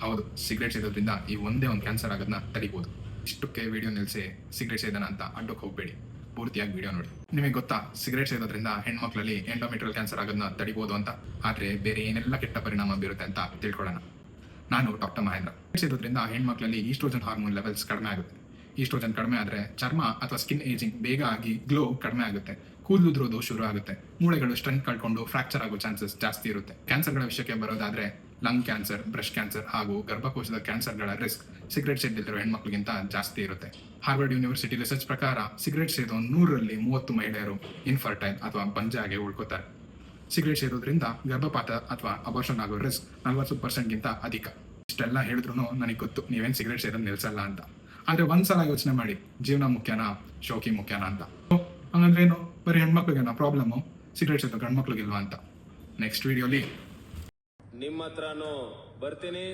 ಹೌದು, ಸಿಗರೇಟ್ ಸೇದೋದ್ರಿಂದ ಈ ಒಂದೇ ಒಂದು ಕ್ಯಾನ್ಸರ್ ಆಗೋದನ್ನ ತಡಿಬೋದು. ಇಷ್ಟಕ್ಕೆ ವಿಡಿಯೋ ನಿಲ್ಲಿಸಿ ಸಿಗರೇಟ್ ಸೇದನ ಅಂತ ಅಡ್ಡಕ್ಕೆ ಹೋಗಬೇಡಿ, ಪೂರ್ತಿಯಾಗಿ ವಿಡಿಯೋ ನೋಡಿ. ನಿಮಗೆ ಗೊತ್ತಾ ಸಿಗರೇಟ್ ಸೇದೋದ್ರಿಂದ ಹೆಣ್ಮಕ್ಳಲ್ಲಿ ಎಂಡೋಮೆಟ್ರಿಯಲ್ ಕ್ಯಾನ್ಸರ್ ಆಗೋದನ್ನ ತಡಿಬೋದು ಅಂತ. ಆದರೆ ಬೇರೆ ಏನೆಲ್ಲ ಕೆಟ್ಟ ಪರಿಣಾಮ ಬೀರುತ್ತೆ ಅಂತ ತಿಳ್ಕೊಳ್ಳೋಣ. ನಾನು ಡಾಕ್ಟರ್ ಮಹೇಂದ್ರ. ಸೇದೋದ್ರಿಂದ ಹೆಣ್ಮಕ್ಳಲ್ಲಿ ಈಸ್ಟ್ರೋಜನ್ ಹಾರ್ಮೋನ್ ಲೆವೆಲ್ಸ್ ಕಡಿಮೆ ಆಗುತ್ತೆ. ಈಸ್ಟ್ರೋಜನ್ ಕಡಿಮೆ ಆದರೆ ಚರ್ಮ ಅಥವಾ ಸ್ಕಿನ್ ಏಜಿಂಗ್ ಬೇಗ ಆಗಿ ಗ್ಲೋ ಕಡಿಮೆ ಆಗುತ್ತೆ, ಕೂದಲು ಉದುರೋದು ಶುರು ಆಗುತ್ತೆ, ಮೂಳೆಗಳು ಸ್ಟ್ರೆಂತ್ ಕಳ್ಕೊಂಡು ಫ್ರಾಕ್ಚರ್ ಆಗೋ ಚಾನ್ಸಸ್ ಜಾಸ್ತಿ ಇರುತ್ತೆ. ಕ್ಯಾನ್ಸರ್ಗಳ ವಿಷಯಕ್ಕೆ ಬರೋದಾದ್ರೆ ಲಂಗ್ ಕ್ಯಾನ್ಸರ್, ಬ್ರೆಸ್ಟ್ ಕ್ಯಾನ್ಸರ್ ಹಾಗೂ ಗರ್ಭಕೋಶದ ಕ್ಯಾನ್ಸರ್ಗಳ ರಿಸ್ಕ್ ಸಿಗರೇಟ್ ಸೇದಿರೋ ಹೆಣ್ಮಕ್ಳಿಗಿಂತ ಜಾಸ್ತಿ ಇರುತ್ತೆ. ಹಾರ್ವರ್ಡ್ ಯೂನಿವರ್ಸಿಟಿ ರಿಸರ್ಚ್ ಪ್ರಕಾರ ಸಿಗರೇಟ್ ಸೇದೋ 100ರಲ್ಲಿ 30 ಮಹಿಳೆಯರು ಇನ್ಫರ್ಟೈಲ್ ಅಥವಾ ಬಂಜಾಗೆ ಉಳ್ಕೋತಾರೆ. ಸಿಗರೇಟ್ ಸೇದೋದ್ರಿಂದ ಗರ್ಭಪಾತ ಅಥವಾ ಅಬಾರ್ಷನ್ ಆಗೋ ರಿಸ್ಕ್ 40%ಗಿಂತ ಅಧಿಕ. ಇಷ್ಟೆಲ್ಲ ಹೇಳಿದ್ರು ನನಗೆ ಗೊತ್ತು ನೀವೇನು ಸಿಗರೇಟ್ ಸೇದೋದು ನಿಲ್ಸಲ್ಲ ಅಂತ. ಆದರೆ ಒಂದ್ಸಲ ಯೋಚನೆ ಮಾಡಿ, ಜೀವನ ಮುಖ್ಯನಾ ಶೋಕಿ ಮುಖ್ಯನಾ ಅಂತ. ಹಂಗಂದ್ರೆ ಏನು, ಬರೀ ಹೆಣ್ಮಕ್ಳಿಗೇನೋ ಪ್ರಾಬ್ಲಮ್ಮು, ಸಿಗರೇಟ್ ಸೇದೋ ಗಂಡ್ಮಕ್ಳಿಗಿಲ್ವಾ ಅಂತ. ನೆಕ್ಸ್ಟ್ ವಿಡಿಯೋಲಿ ನಿಮ್ಮ ಹತ್ರನೂ ಬರ್ತೀನಿ.